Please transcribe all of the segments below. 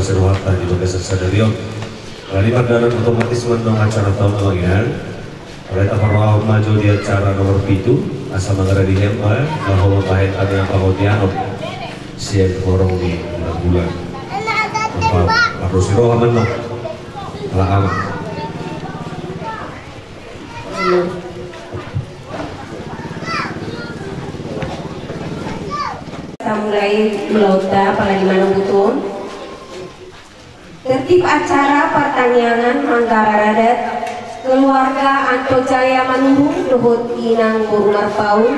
Pasir Wata di Bagasa Sadarion. Kali pandangan otomatis menang acara tahun lagian. Mereka perlu maju di acara nomor 7 asal negara di Hemba bahwa kahit ada yang pakotiano siap korong di bulan. Apa harus rohaman no? Ala aman. Kita mulai melauta apalagi mana butun. Tertib acara pertanyaan Manggarai Radat keluarga Anto Jaya Manurung Luhut Inang Burumar Paul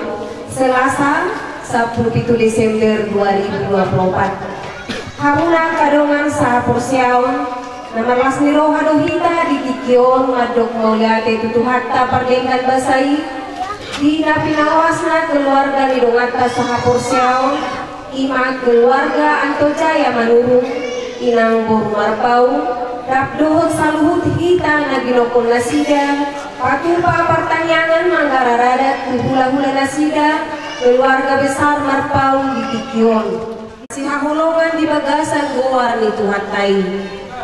Selasa 17 Desember 2024. Hamuna kadongan saha porsiaon nama lasmiro hadohita di tikion madok mauliate tutuhatta pardengkan basai dina pinawasna keluarga lidongata saha porsiaon ima keluarga Anto Jaya Manurung Inang Burumar Paul Rabdohot saluhut hita naginokon nasida patupa pertanyaan Manggarai Radat hula-hula nasida keluarga besar Marpaung di Tikion sihahulongan di bagasan gowarni Tuhan tai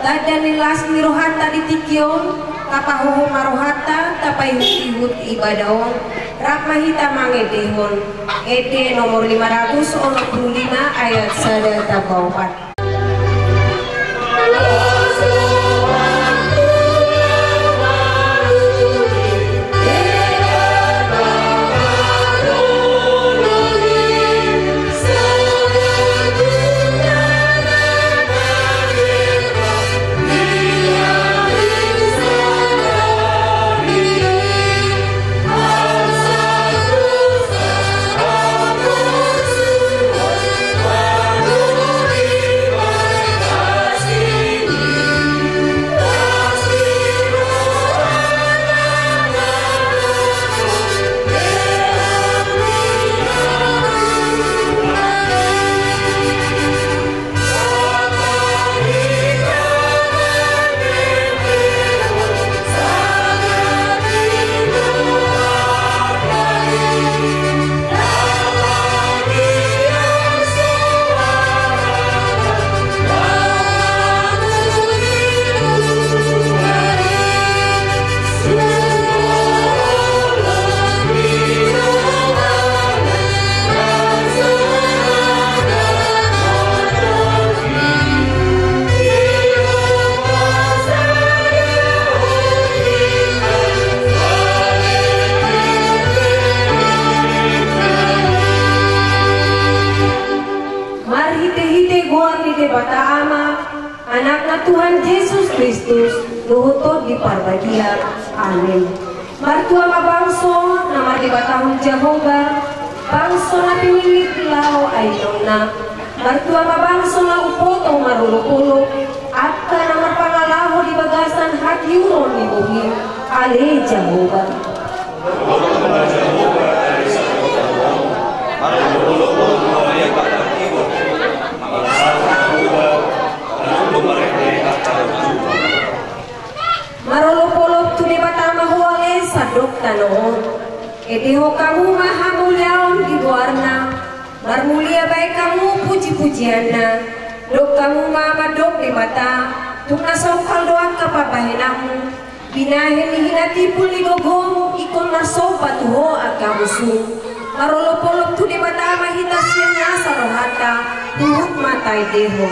tadan nilas mirohata di Tikion kapahoho marohata tapai hut ibadahon rakmahita mangedehon ede nomor 525 ayat 1 Tuhan Yesus Kristus luhutod di parbagia. Amin. Martua mabangso nama di batahun Jehovah bangso na pinilit lao ayona. Martua mabangso na upoto marulupulo at ka na marpangalaho di bagasan hatyuron ni buhi. Ale Jehovah. Marolopolop tu di batama huale sadok tanoon. Ediho kamu maha mulyaon di luarna. Marmulia baik kamu puji-pujianna. Dok kamu mama dok di mata. Tuk nasokal doa kapabahenamu. Binahin hinati puli gogomu ikon marsopa tuho akamusu. Marolopolop tu di batama hitasianya sarohata. Tuhut matai deho.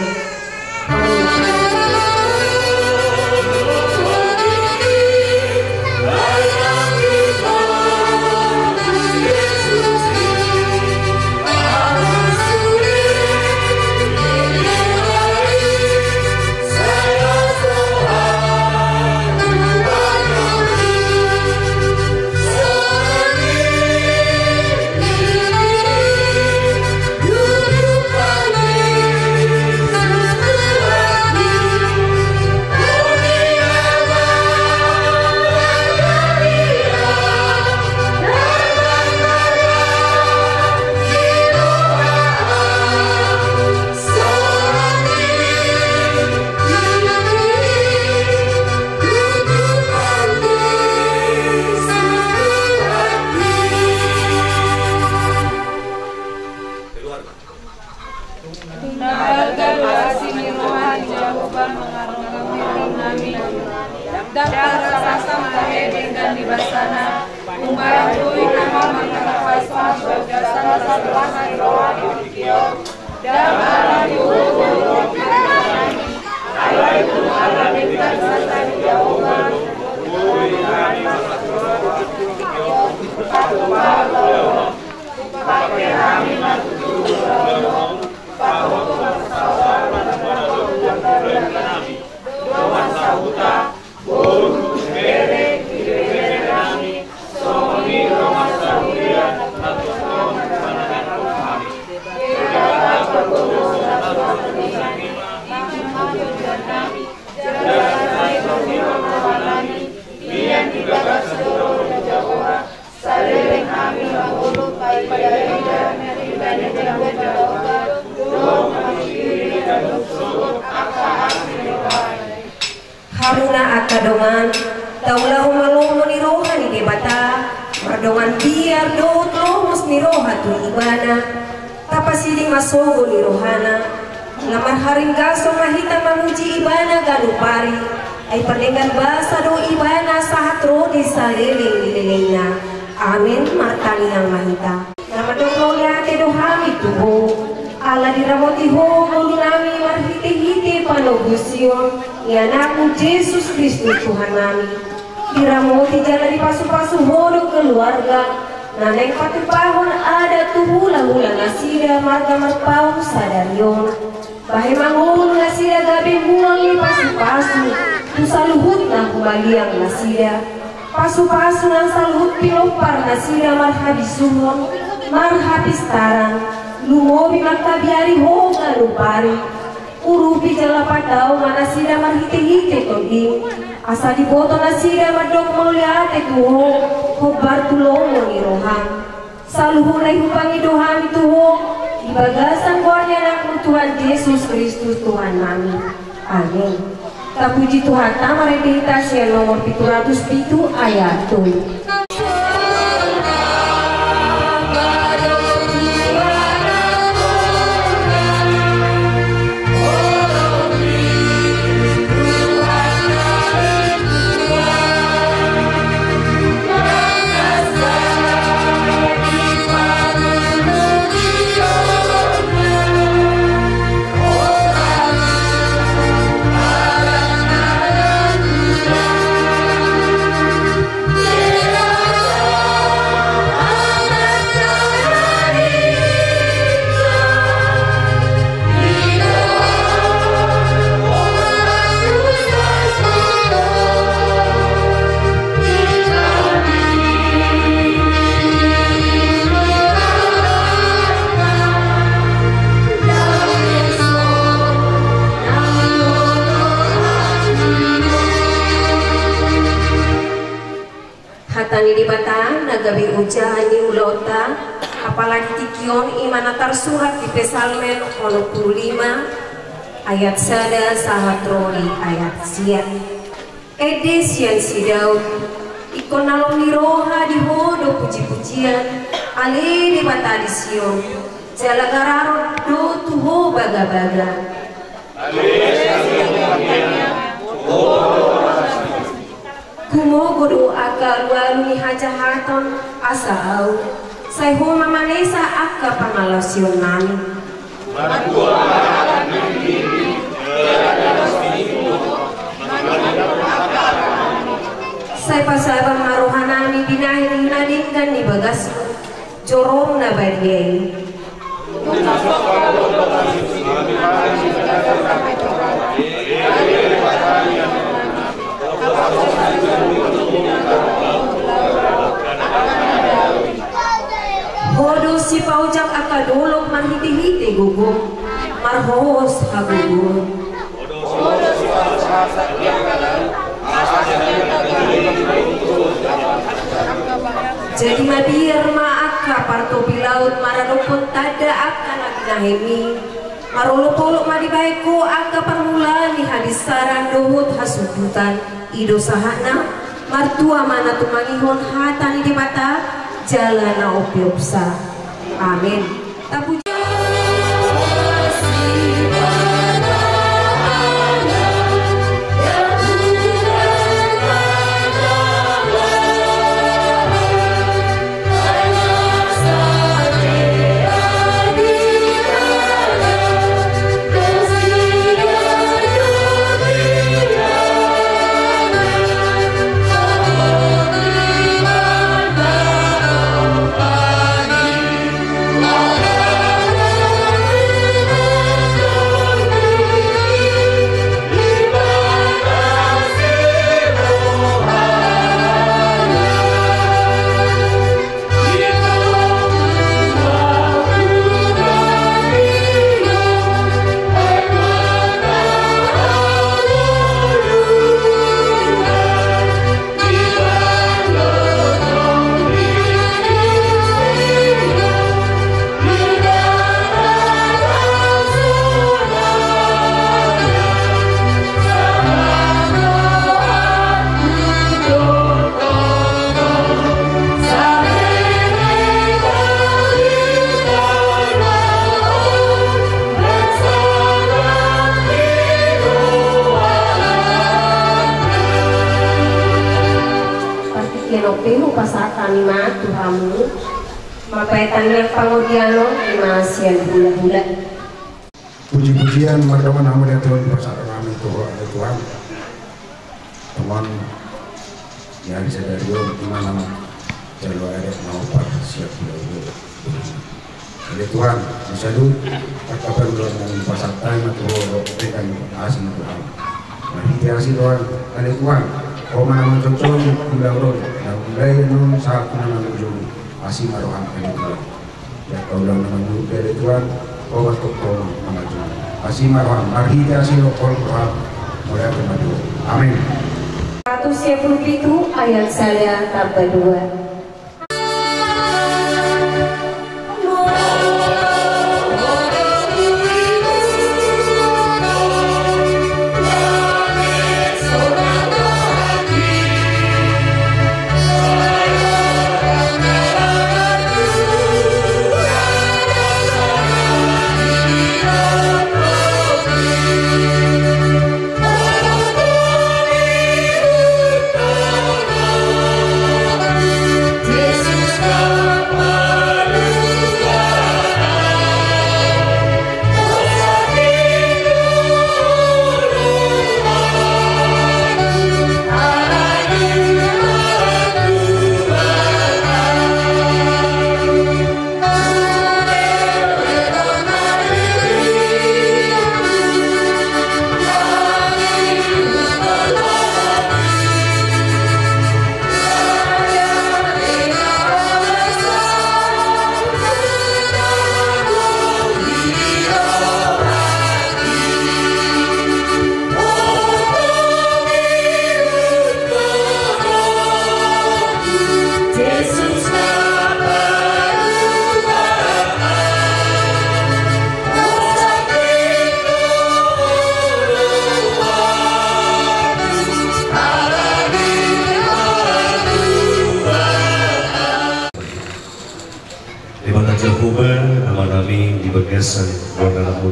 basana umbantui nama mangkalakai swasta jasana sablahan rohani dikio dan yuhu alaikum alaikum sasani yauman Haruna akadongan taulah umalong ni rohani di bata mardongan biar do terus ni roha tu ibana tapasiding masogo ni rohana lamar haring gaso mahita mamuji ibana galupari ay perdengan basa do ibana sahatro di saliling lililingna amin martani yang mahita nama do yate do hami tuho ala diramoti ho nami marhite-hite panogusion ya naku Yesus Kristus Tuhan nami diramoti jalan di pasu-pasu hodo keluarga naneng patu pahon ada tu hula-hula nasida marga marpau sadarion bahe mangun nasida gabe mulai pasu-pasu tu saluhut na kumaliang nasida pasu-pasu nan saluhut pilopar nasida marhabis suhon marhabis tarang lumobi magkabiari hoga lupari urupi jalapatao manasida marhite-hite tonding asa diboto nasida madok mauliate tuho hobar tulongo ni rohan saluhunay hupangi dohan tuho ibagasan buahnya anak Tuhan Yesus Kristus Tuhan nami amin tapuji Tuhan tamarepita siya nomor 707 ayat 7 hatani di bata nagabi uja ni ulota apalagi tikion imana tersurat di Pesalmen 25 ayat sada sahatroli ayat siat ede sian sidau ikon nalong ni roha di hodo puji-pujian ale di bata di sion jalagararo do tuho baga-baga kumogo do aka lualu ni hajahaton asau saya homa manesa aka pangalasion nami saya pasabang maruhanami binahin nadingkan ni bagas jorong na badiyay hodo si paujak akadolok marhiti-hiti gugum marhos hagugun jadi mabiar maaka parto bilaut maradopon tada akan nahemi marolopolok madibaiko aka permulaan di hadis saran dohut hasudutan ido sahana martua mana tumangihon hatani di mata jalana opiopsa amin tapu nenopilu pasakani ma Tuhamu mapaitannya pangodiano imasian hula-hula. Puji-pujian mardaman nama Tuhan di pasar kami Tuhan. Teman yang disadari gimana jalur ada mau siap dulu. Jadi Tuhan bisa dulu kapan belum dengan pasar time atau berikan asing Tuhan. Nah inspirasi Tuhan ada Tuhan. Kau mana mencocok gula urut dan mulai nun saat mana menuju asing marohan ada Tuhan. Ya kau ulang nama dulu dari Tuhan. Kau berkau mengaju. Asing marohan. Marhi asing lokal Tuhan mulai maju. Amin. 177 ayat saya tambah 2.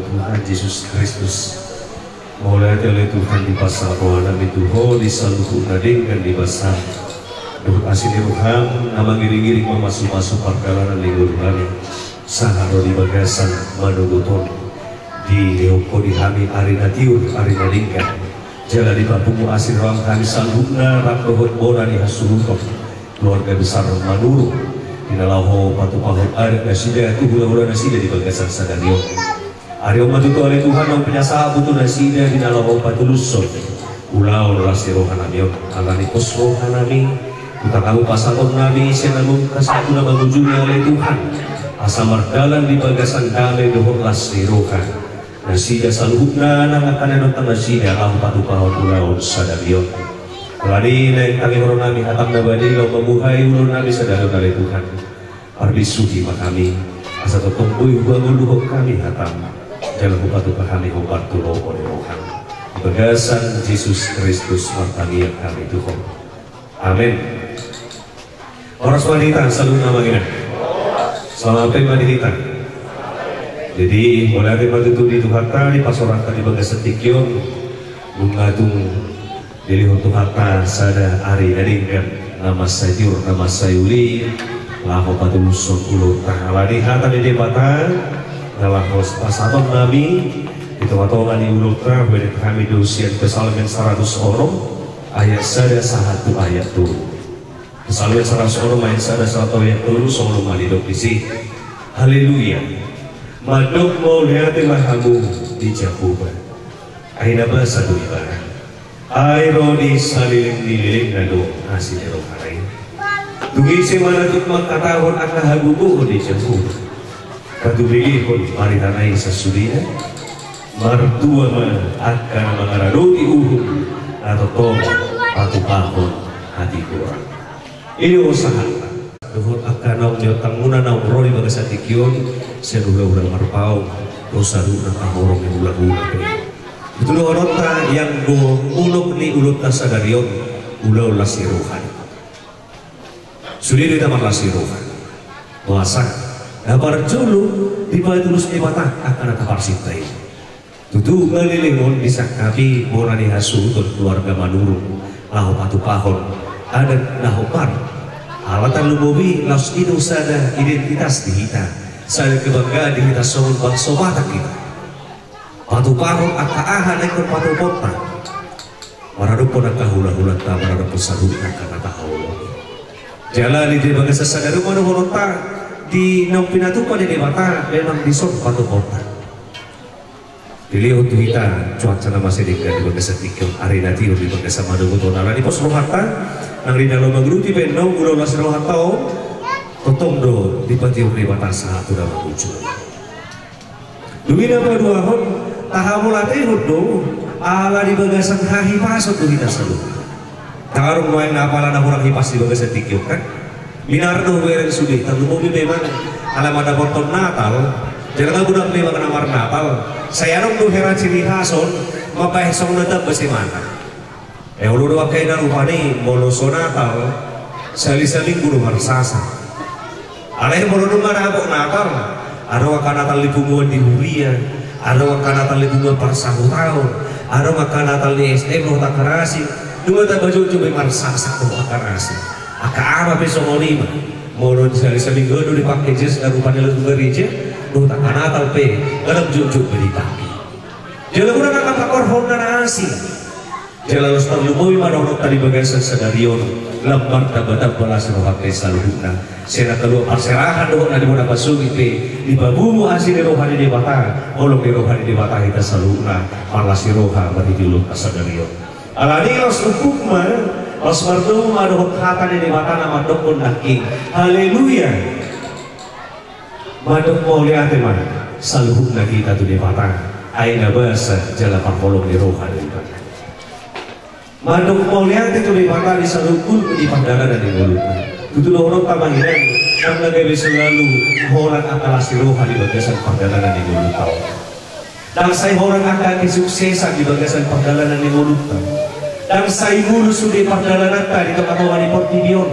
Tuhan Yesus Kristus mulai oleh Tuhan di pasar rohana itu di saluhu nadingkan di basar duhut asin Tuhan nama giring-giring memasuk-masuk perkara lingur lari saharo di bagasan manuguton di leoko di hami arina tiur arina lingkan jalan di bapumu asin ruang kami saluhna rakrohut bona di hasurutok keluarga besar manuru inalaho patu pahut arit nasida tu hula-hula nasida di bagasan sadario Aryo matuto oleh Tuhan yang penyasa butuh nasida di dalam obat lusun ulau rasi rohanami alani kos rohanami kita kamu pasaton nabi senamun kasatu nama ujungnya oleh Tuhan asal mardalan di bagasan kami dohor rasi rohan nasida saluhutna nangakan nonton nasida kamu patu pahon ulau sadarion keladi naik kami rohanami hatam nabadi lau memuhai ulau nabi sadarion oleh Tuhan parbisuhi makami asal totombui bangun luhuk kami hatam jalan bupatu kami membantu roh oleh rohan bagasan Yesus Kristus martani yang kami Tuhan amin. Orang wanita selalu namanya selamat wanita jadi mulai dari itu di Tuhan di pasoran tadi bagasan tikyon bungatung diri untuk harta sada hari dadingkan nama sayur nama sayuli laho patu lusun ulu tahalani hata di debatan dalam pasaton nabi itu watolan di ulukra beri kami dosian kesalmen 100 orang ayat sada satu ayat tu kesalmen 100 orang ayat sada satu ayat tu sebelum malidok isi haleluya madok mau lihatlah kamu di Jakuban aina bahasa tu ibarat aironi saliling dililing nado hasil roharai tugi si mana tu makatahon akan hagubu di Jakuban katubili pun mari tanai sesudia martua akan mengaradoti uhum atau tom patu pahon hati kurang ini usaha duhut akan nau nyotang muna nau roli baga satikion sedula-ula marpau dosa duna tahorong yang ulah-ulah itu lo orota yang go ulok ni ulok tasadarion ulau lasiruhan sudah di taman lasiruhan masak kabar julu di bawah tulus ibatan akan ada parsitai. Tutu ngelilingon bisa kapi morani hasu untuk keluarga manurung lahu patu pahon ada nahopar Alatan lumobi laus itu sada identitas di kita, sada kebanggaan di kita soal bangsa Batak kita. Patu parut akaahan ekor patu kota. Mararupun akahula-hula ta mararupun salutan karena tahu. Jalan di bagasa sada rumah holota di nong pinatu pada di mata memang disor patu kota. Pilih untuk kita cuaca masih dekat di bagasa tikion hari nanti di bagasa madu tonala di pos rohata nang di dalam magruti pendong ulo las rohatao totong do di patiur di batasa tu dalam tujuh. Duwina pa dua hon tahamulate hudo ala di bagasan hahi pasok tu kita selalu. Takarung noeng napala na kurang hipas di bagasan tikion kan. Minardo bereng sudi terlumumi memang alamada porton Natal. Jangan gudang memang namar Natal. Saya rong tuh heran ciri hason mapay song natap basimana. Ulu doa kay narupani moloso Natal sali-saling guru marsasa. Alay molo nung manabok Natal. Araw ka Natal lipunguan di Huria. Araw ka Natal lipunguan para sahutaw. Araw ka Natal di SM no takarasi. Dua ta baju cumi marsasa no takarasi. Akaama besok lima. Molo sali-saling gado di packages narupani lagu gereja. Duh tak Natal pe dalam jujuk beripaki. Jalan kurang akan pakor honda nasi. Jalan ustad lumoy manonok tadi bagasan sadarion lambar tabatab balas rohake saluhuna. Sena keluar perserahan doh nadi mana pasugi pe di babumu asli rohani di bata. Olong di rohani di bata kita saluhuna malasi roha berhiduluk asadarion. Alani los ukukma los martu madohok hata di bata nama dokon naking. Haleluya. Madok mau lihat teman, saluhuk lagi kita tu di batang, aina bahasa jalan parpolong di roha di batang. Madok mau lihat itu di batang di saluhuk di pandangan dan di mulut. Itu orang tamanginan, yang lagi selalu orang akalas di roha di bagasan pandangan dan di mulut tahu. Dan saya orang akan kesuksesan di bagasan pandangan dan di mulut tahu. Dan saya mulu sudah pandangan tadi teman-teman di Portibion.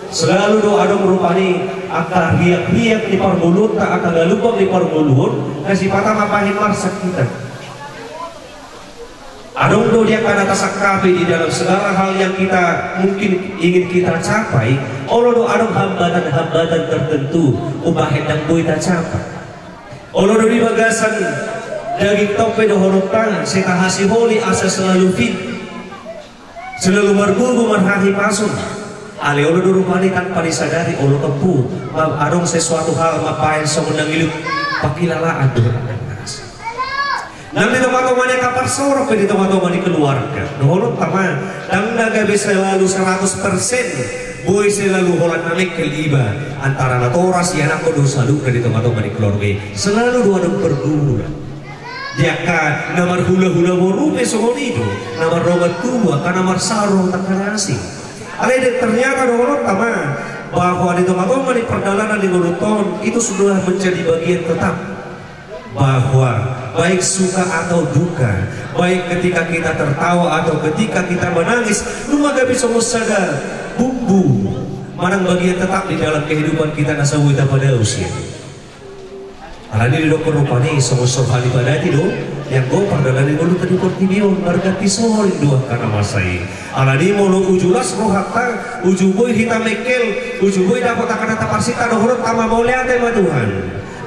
Selalu doa dong rupani akan hiak-hiak di parmulut tak akan galubang di parmulut kasih patah mapahin marsak kita. Adong do dia akan atas akabe di dalam segala hal yang kita mungkin ingin kita capai. Allah do adong hambatan-hambatan tertentu ubah hendang boy tak capai. Allah do di bagasan daging tope do horoktan seka hasi holi asa selalu fit selalu margugu marhahi pasun. Ale olo durupani tanpa disadari olo tempuh adong sesuatu hal mapain semenang iluk pakilalaan dengan anas. Nanti teman-teman yang kapar sorok di teman-teman di keluarga. Nolong taman dan naga selalu 100% boy selalu holat namik keliba antara natoras yang aku dosa lu dari teman-teman di keluarga. Selalu dua dong berguna. Dia kan namar hula-hula morupe songonido, namar robat tua, kan namar sarung takarasi. Ale ternyata orang taman bahwa di teman-teman di perjalanan di Gorontalo itu sudah menjadi bagian tetap bahwa baik suka atau duka, baik ketika kita tertawa atau ketika kita menangis, lu gak bisa sadar bumbu manang bagian tetap di dalam kehidupan kita nasawita pada usia. Alani di dokter rupani semua hali pada itu yang go perjalanan dulu tadi Portibion margati sohol dua karena masai. Alani molo ujulas rohata ujuboy hitam mekel ujuboy dapat akan taparsita dohorot tama mau lihat tema Tuhan.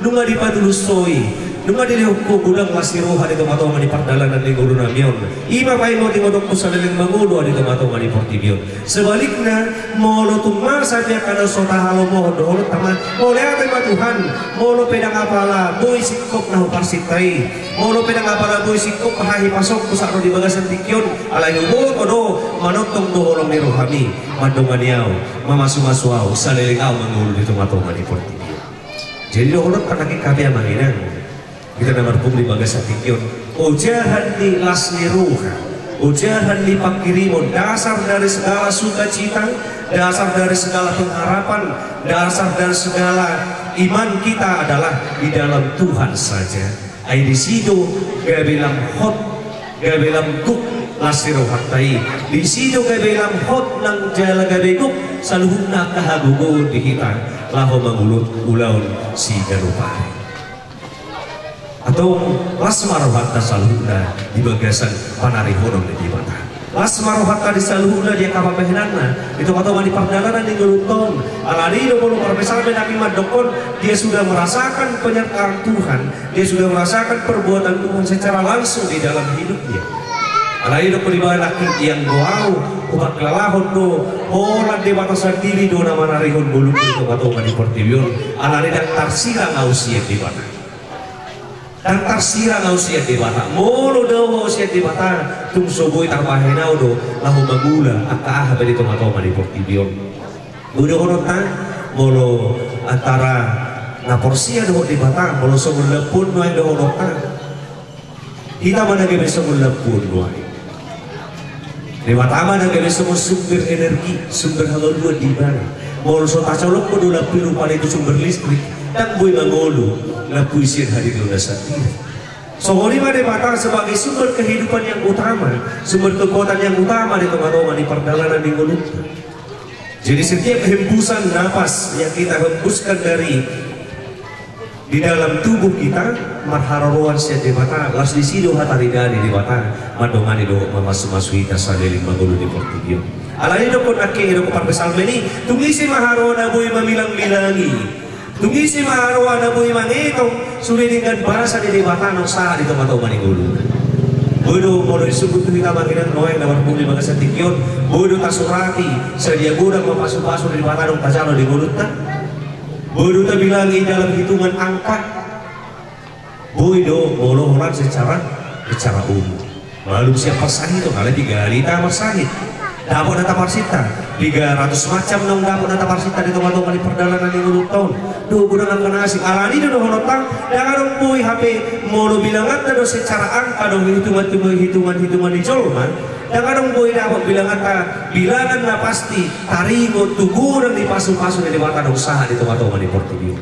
Nunga di patulus soi nunga di lehoko gudang lasi roha di tomato di perjalanan di guru namion. Ima pai mau tingodok pusalaling mangudo di tomato di Portibion. Sebaliknya molo tumar saja karena sota halo mohon dohorot tama mau lihat tema Tuhan. Molo pedang apala boy sikop nahu parsitai. Molo pedang apala boy sikop hahi pasok pusaro di bagasan tikion alay ubot odo manotong dohorong ni rohami mandonganiaw mamasumaswaw salilingaw mangulo di tomato di Portibion. Jadi dohorot karena kami amanginan kita nomor publik bagasan tikion ujahan di lasni ruha ujahan di pakirimon dasar dari segala sukacita dasar dari segala pengharapan dasar dari segala iman kita adalah di dalam Tuhan saja. Ay di situ gak bilang hot gak bilang kuk lasni rohatai di situ gak bilang hot nang jala gabeguk saluhuna kahagugun di kita laho mangulut ulaun si garupari atau lasmar hatta saluhuna di bagasan panari honong di mata las marohata di saluhuna dia kapabehnana itu atau mani pardalanan di geluton alani do bolu perbesar menaki madokon dia sudah merasakan penyertaan Tuhan, dia sudah merasakan perbuatan Tuhan secara langsung di dalam hidupnya. Alani do pelibah laki yang doau umat kelalahon do holan de batasan diri do nama narihon bulu itu atau mani pertibion alani dan tarsila ngausia di mana dan tarsira ngau siat di bata molo daw siat di bata tung soboy tarbahenau do lahu magula akka bali tomatoma di portibion budo kono ta molo antara na porsia do di bata molo sogol lepun no do kono ta kita mana ge sogol lepun no di bata mana ge sumber energi sumber haluan di mana molo so ta colok do lapiru pale itu sumber listrik dan boy mangolo na puisi hadir di dasar. Sohori made batang sebagai sumber kehidupan yang utama, sumber kekuatan yang utama di tengah-tengah di perdalanan di mulut. Jadi setiap hembusan napas yang kita hembuskan dari di dalam tubuh kita, marhararuan siat di batang, las di sido hataridani di batang, madongani do mamasui kasaleli magulu di portugio. Alani do kon aking do parbesal meni, tungisi maharona boy mamilang-milangi. Tungisi maharwa na boy manitong sulilingan bahasa di batang sa di tengah-tengah di gulu. Bodo modo disebut kita bagian noeng dapat bumi bagas tikyon. Bodo tasurati sedia gudang mapasuk-pasuk di batang tajalo di gulut ta. Bodo ta bilangi dalam hitungan angka. Bodo bolo orang secara umum. Lalu siapa sahih itu kali 3 hari tamar sahih. Dapur data parsita 300 macam nong dapur data parsita di tengah-tengah di perdalanan yang udah tahun. Duh gudang akan asing alani do honotang jangan dong boy HP molo bilangan do secara angka dong hitungan di jolman jangan dong boy dapat bilangan na pasti taringo tuguran di pasu-pasu di mata dong sah di tengah-tengah di Portugio.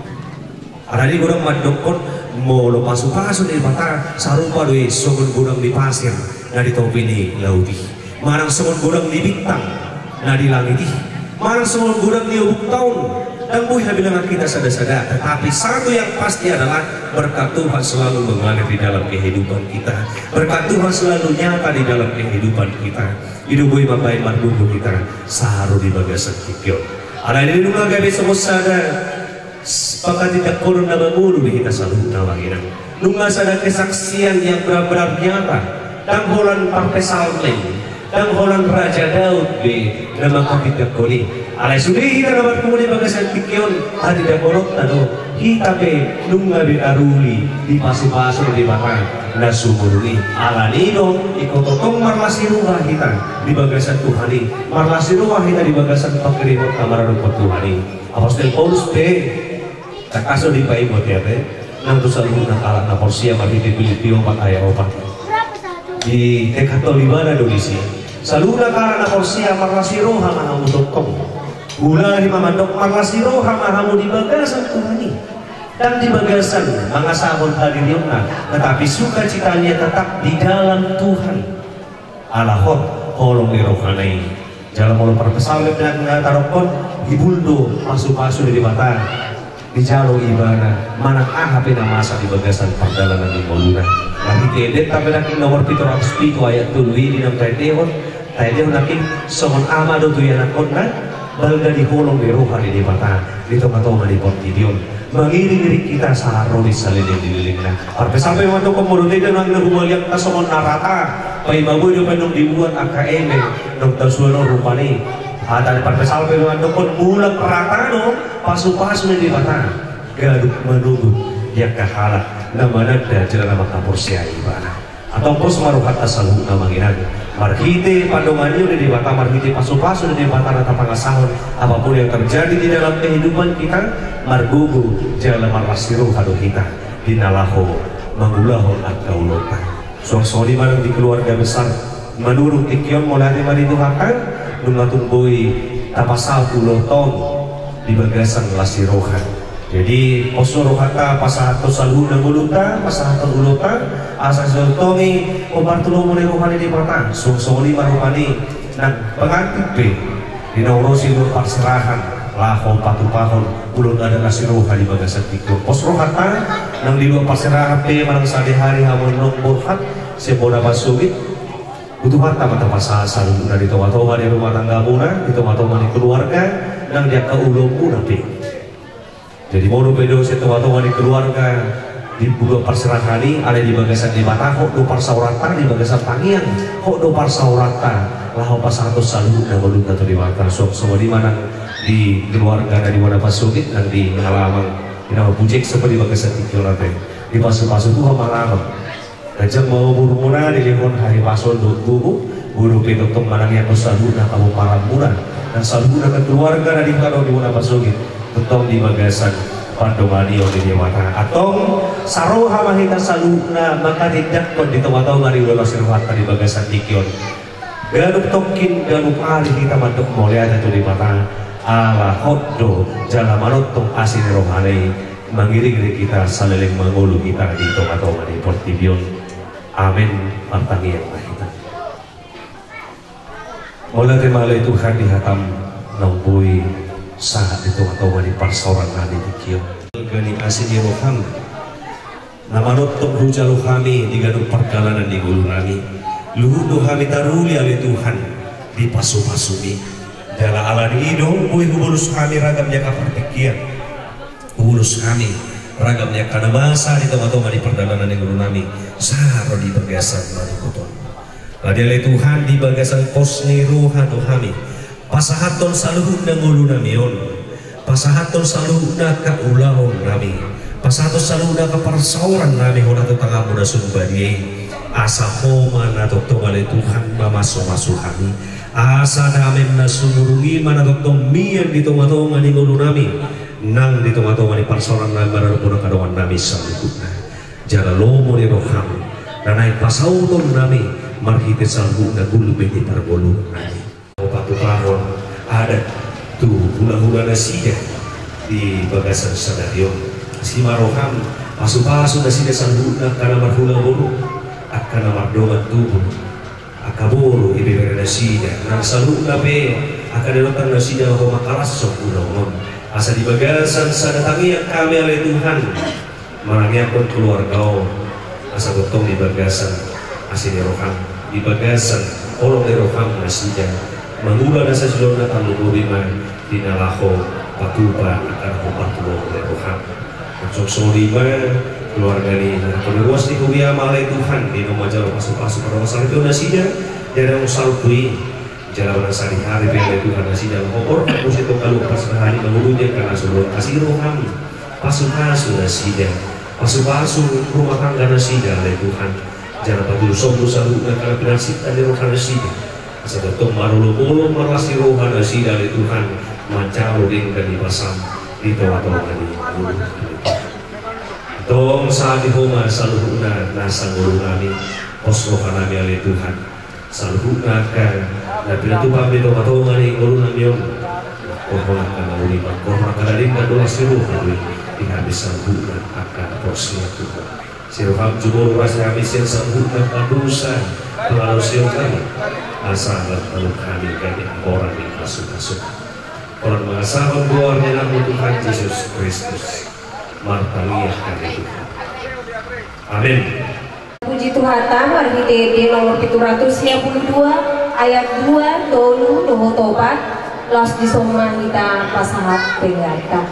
Alani gudang madokon molo pasu-pasu di mata sarupa doi sogon gudang di pasir na di topini laudi. Marang semua gudang di bintang, nah di langit marang semua gudang di ubuk tahun dan buih bilangan kita sada-sada tetapi satu yang pasti adalah berkat Tuhan selalu mengalir di dalam kehidupan kita, berkat Tuhan selalu nyata di dalam kehidupan kita. Hidup buih mabai mardugu kita saharu di bagasan kikyon ada ini nunga gabi semua sada sepakat tidak kurun na mangulu di kita selalu nawanginan nunga sada kesaksian yang benar-benar nyata dan bulan partai salmeng dan Holland Raja Daud be nama kapitak koni alai sudi kita dapat kemudian bagasan tikyon tadi dah korok tado kita be nunga be aruli di pasu-pasu di batang nasumuruni alani dong ikototong marlasiruah kita di bagasan Tuhani marlasiruah kita di bagasan pagrimot kamar rumput Tuhani Apostol Paulus be tak kaso di paimot ya be nang tu selalu nakala na porsia mati di Pilipio 4 ayat 4 di Tekatolibana Indonesia saluna karena porsia marlasiroha mahamu dokong gula himamandok marlasiroha mahamu di bagasan Tuhani dan di bagasan mangasahon hadiriyona tetapi sukacitanya tetap di dalam Tuhan alahot holong irohanai jalan mulu perpesal dan tarokon hibuldo pasu-pasu di batang di jalo ibana mana ahapin masa di bagasan perdalanan di moluna lagi kedet tapi naking nomor 707 ayat tului di dalam taidehon naking songon amado tu yang nakonna balda di holong di rohani di mata di tengah-tengah di portidion mengiring kita saharo di salilin dililingna sampai sampai waktu kemudian dia nang nagumaliak ta songon narata pai baboy do penong dibuat AKM nang tasuano rupani ada sampai sampai waktu kon mulang ratano pasu-pasu di mata gaduk menunggu yang kahalat namanya dan jalan nama porsia ibana atau pos maruhat asal nama ginag marhite pandomannya udah di mata marhite pasu-pasu udah di mata rata pangasahon apapun yang terjadi di dalam kehidupan kita margugu jalan marlasiru hadu kita dinalaho mangulaho at kaulota suang-suang di mana di keluarga besar menurut tikyon mulai dari Tuhan nungatungboy tapasal ulotong di bagasan lasirohan. Jadi osoro kata pasahato saluna guluta pasahato guluta asa zotongi obartulo muli rohani di mata sungsoli marupani nang pengantin pe dinaurosi nur parserahan laho patupahon ulun ada nasi roha di bagasan tikun osoro kata nang di luar parserahan pe manang sehari-hari hamun nok burhat seboda basubit butuh harta mata pasal selalu dari tomat-tomat di rumah tangga muna, di tomat-tomat di keluarga, dan dia ke ulung tapi. Jadi mau pedo si tomat-tomat di keluarga di buka perserahani ada di bagasan di mata, kok do parsaurata di bagasan tangian, kok do parsaurata lah pas satu selalu dan belum atau di mata sok semua di mana di keluarga dan di mana pasugit dan di halaman di nama bujek seperti bagasan tikiolate di pasu-pasu tuh halaman. Kajang mau buru-mura di lingkungan hari pasol buku buru pedok manang yang selalu nak kamu malam murah dan selalu nak keluarga dari kalau di mana pasugit tentang di bagasan pandongani yang di mata atau saroha mahita saluna maka tidak kon di tawa-tawa ngari ulah sirwata di bagasan dikion ganup tokin ganup ali kita mantuk mulia jatuh di mata ala hoddo jala manotong asin rohani mengiring kita saliling mengulu kita di tawa-tawa di portibion amin mantangi yang kita mulai malai Tuhan dihatam nampui saat itu atau di parsoran nadi dikio gani asini roham nama notok rujalu kami di gaduh perjalanan di gulu nami luhudu kami taruli oleh Tuhan di pasu-pasumi jala ala di idong bui hubulus kami ragamnya kapertikian hubulus kami ragamnya kana masa di toma-toma di perjalanan di gulu nami saharo di bagasan manukuton ladi oleh Tuhan di bagasan posni ruhadu kami pasahaton saluhud na ngulu namion pasahaton saluhud na kaulahon nami pasahaton saluhud na kaparsauran nami hona tetangga muda sumbadi asa homa na toktong alay Tuhan mamaso-maso kami asa namin na sumurungi mana toktong miyan dito matonga ni ngulu nami nang dito matonga ni parsauran nami mararapon ang kadawan nami sa lukod na jala lomo ni roham na naik pasauton nami marhite saluhud na gulubin di pargolo nami Patu tahun ada tuh hula-hula nasinya di bagasan stadion si maroham pasu-pasu nasinya sangguna karena marhula bulu akan mardoman tubuh akaburu ibibere nasinya nang sangguna pe akan dilakukan nasinya ho makalas sok unon asa di bagasan sadatangi yang kami oleh Tuhan marangnya pun keluarga asa gotong di bagasan asini roham di bagasan olong di roham nasinya mengubah nasa silona tamu buriman di nalaho patuba akan patulo oleh Tuhan untuk solima keluarga ini penerus di kuliah malai Tuhan di nomajal pasu-pasu pada masa itu nasinya jangan usalpui jalan sehari hari oleh Tuhan nasinya ngopor terus itu kalau pas hari mengulunya karena sebelum kasih roham pasu-pasu nasinya pasu-pasu rumah tangga nasinya oleh Tuhan jangan patuh sombong selalu karena penasib dari roham nasinya sebetulnya marulu-mulu merasi rohan nasi dari Tuhan mancaruding dan dipasang di toa-toa di gulu dong saat di rumah saluhuna nasa gulu kami pos rohan kami oleh Tuhan saluhuna kan dan bila Tuhan di toa-toa di gulu kami korban karena uliman korban karena dengan doa siruh kami tidak bisa saluhuna akan posnya Tuhan siruham jumur rasa habisin saluhuna padusan pengaruh siruh kami asal lalu kami dari orang yang masuk-masuk orang mengasahkan keluarnya nama Tuhan Yesus Kristus martalia kami Tuhan amin. Puji Tuhan mari DD nomor 752 ayat 2 tolu doho tobat los disoma kita pasahat penggata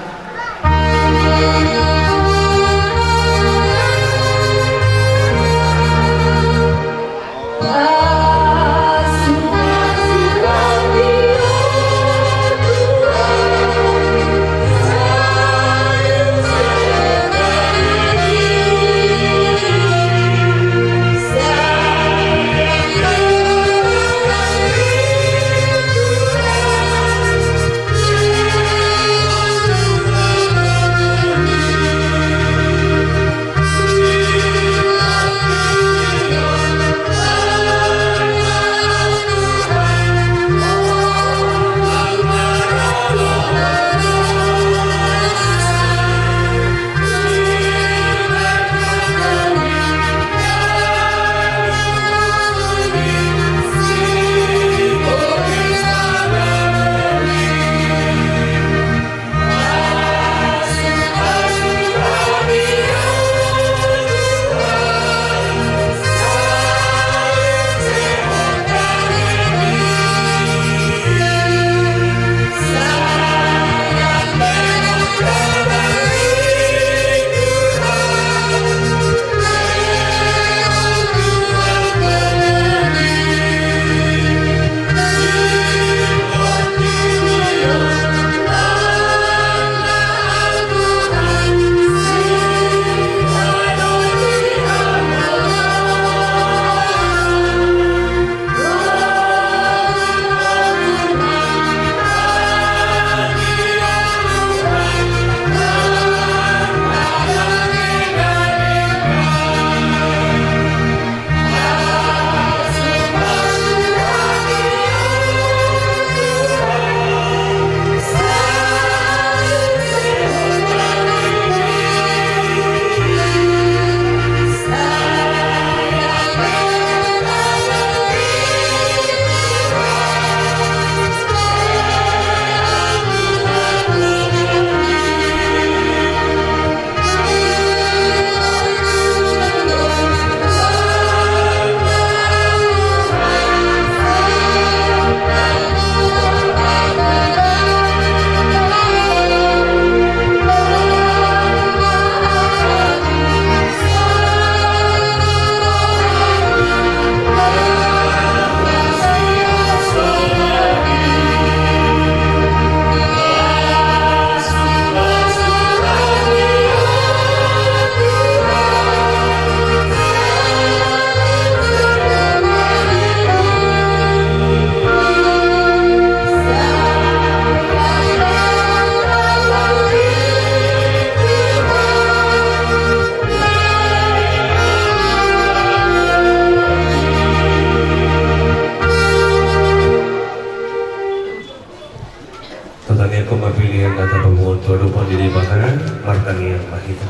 karuhun tuadupan di bata martani yang mahita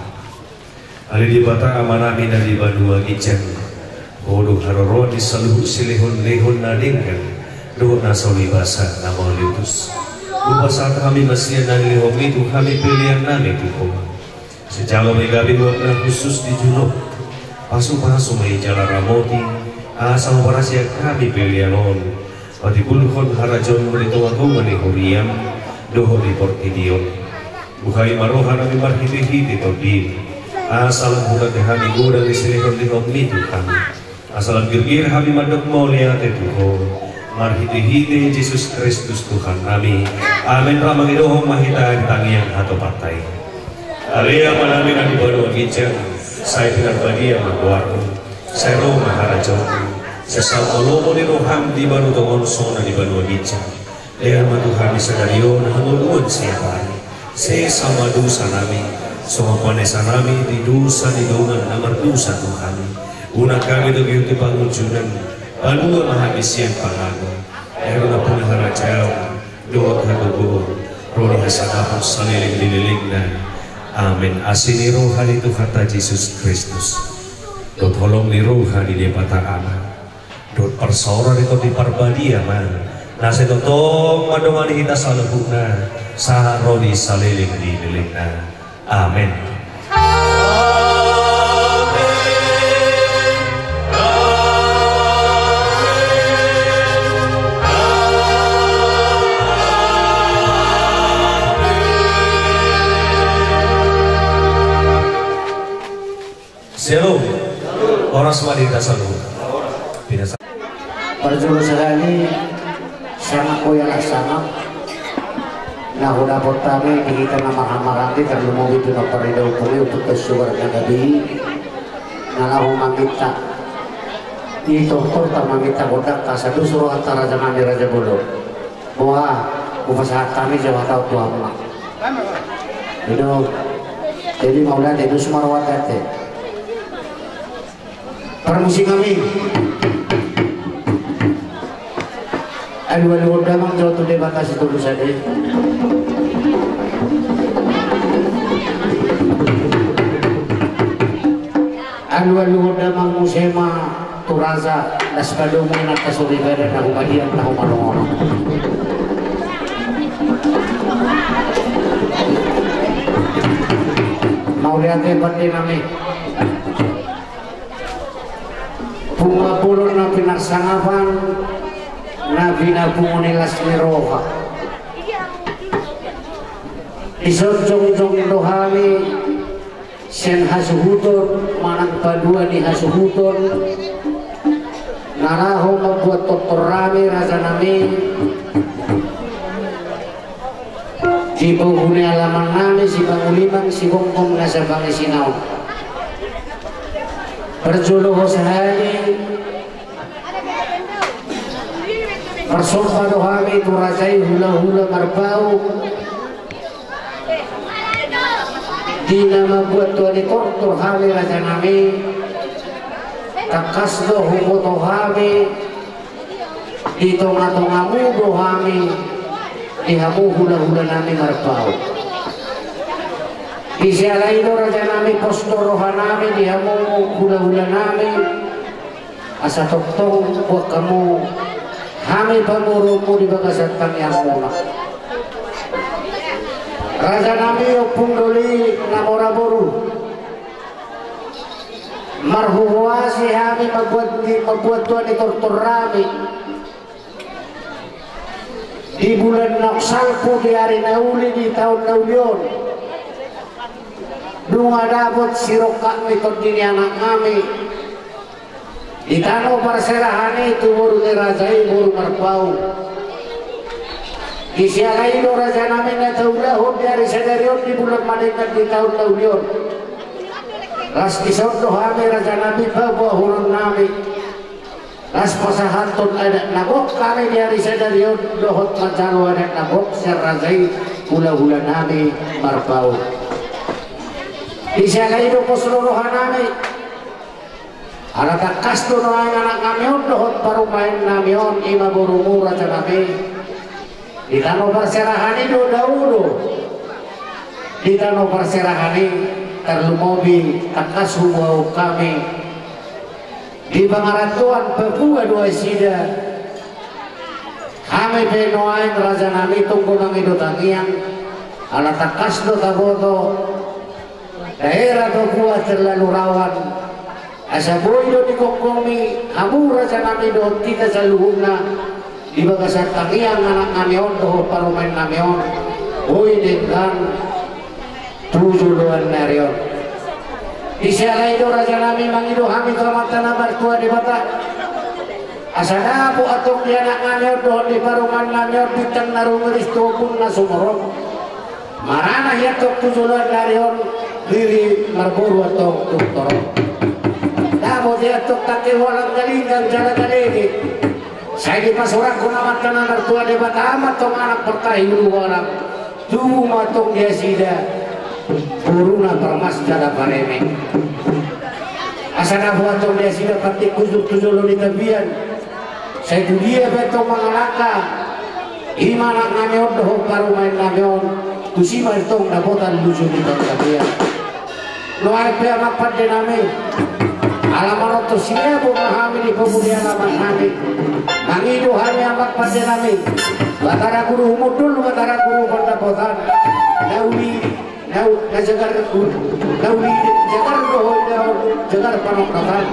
ali di bata amanami na di badua gicen bodoh haroro di seluruh silihun lehun nadingkan doh nasoli basa nama liutus lupa saat kami masih nang lehom itu kami pilihan nami tukum sejalo megabi wakna khusus di junub pasu mai jala ramoti asal parasya kami pilihan on pati pulhon harajon merito aku mani huriam doho di portidion bukai marohan kami marhiti-hiti todin asal budak kami gudang di silihon lehom itu kami asal girgir kami madok mulia tetuho marhiti-hiti Yesus Kristus Tuhan kami amin ramagidohong mahita tangian atau partai alia manami na dibado gicen saya tidak badia magwarno saya roh maharajon sesal olomo ni roham di baro tongon sona di bado gicen leher matuhami sadarion hangulun siapa saya sama dosa nami sama panesa nami di dosa di dongan namar dosa Tuhan una kami to gyuti pangujunan panua mahabisyan pangago leher na punahara jauh doa kadugo roni hasadapos saliling-liling na amin asini rohani itu kata Yesus Kristus dot holong ni rohani di patama dot persoran itu di parbadia man nasi totong madongan kita salubuna saharoni saliling-liling na amin. Shalom, orang semua di atas selalu. Perjuru sekali sama koyang sama. Nah udah pertama kita nama amarati kalau mau itu nak perido puli untuk kesuar nagabi. Nah mangita di doktor tak mangita bodak kasadu suruh antara zaman di Raja Bolo. Wah, upasahat kami Jawa tahu Tuhan mak. Itu jadi maulah itu semua rawat hati. Permisi kami aduh damang jauh tu debatasi dulu saja aduh damang musema turaza nasbado muna kasurigara na humadian na humalong mau lihat pati kami pumapulon na pinagsangapan na binabunilas ni Roha isonjong-jong dohami sen hasuhuton manang padua ni hasuhuton naraho membuat doktor rami raja nami si penghuni alaman nami si pangulimang si gongkong nasa bangi sinau berjuluh sehari bersumpah dohami turajai hula-hula marbau dina membuat tuani kortor hami raja nami kakasdo humo dohami di tonga-tongamu dohami dihamu hula-hula nami marbau isialai do raja nami posto rohanami dihamu hula-hula nami asa toktong buat kamu kami pamurumu di bagasatan yang muna raja nami opung doli namora boru marhuwasi kami membuat tuan itor rami di bulan Naksalpu di hari nauli di tahun naulion dunga dapat sirokak itor dini anak kami di tanah perserahan itu baru dirajai baru merpau isialai do raja nami na taulahun dari sadarion di bulan Madinah di tahun naulion las kisah dohami raja nami bawa hurun nami las pasahatun ada nagok kami dari sadarion dohot macaru ada nagok serajai hula-hula nami merpau isialai do keseluruhan nami ada takas tu noai anak kami dohot baru main namion ima burumu raja kami di tanah perserahan itu dahulu di tanah perserahani terlumobi takas hubau kami di Bangaratuan Papua dua sida kami penoain raja nami tunggu nang idotangian ala takas do taboto daerah Papua terlalu rawan asa boido di kongkomi abu raja nami do tidak saluhuna di bagasan tangian anak namion do parumain namion boi dengan 7 narion di sialai do raja nami mangido kami kelamatan mertua di Batak asana po atok di anak namion do di parumain namion bitang narungeris tubun na sumorong marana yatok 7 narion diri marboru atau tuktorong damo dia tok take walang galingan jalan galegi saya di pasuran kunamat tanah mertua di Batak amat tong anak pertahi dulu orang tuh matong dia sida buruna permas jada pareme asana buatong dia sida patik kuzuk tujolo di tabian saya dia beto mangalaka imana ngameon doh paru main ngameon tusima itong nabotan lucu di tabian lo arpe amak pada name alaman oto siya po mahami di pemudian amat kami mangido hari amat pada name batara guru umudul batara guru pendapotan nauli jagar panokatan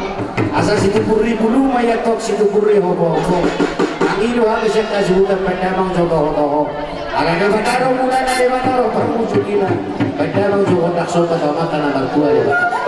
asal situ puri bulu maya tok situ puri hobo angido habis yang kasuhutan pendamang coba hobo ala na bataro mula na de bataro permujukina pendamang coba tak sobat amatan amal tua de bataro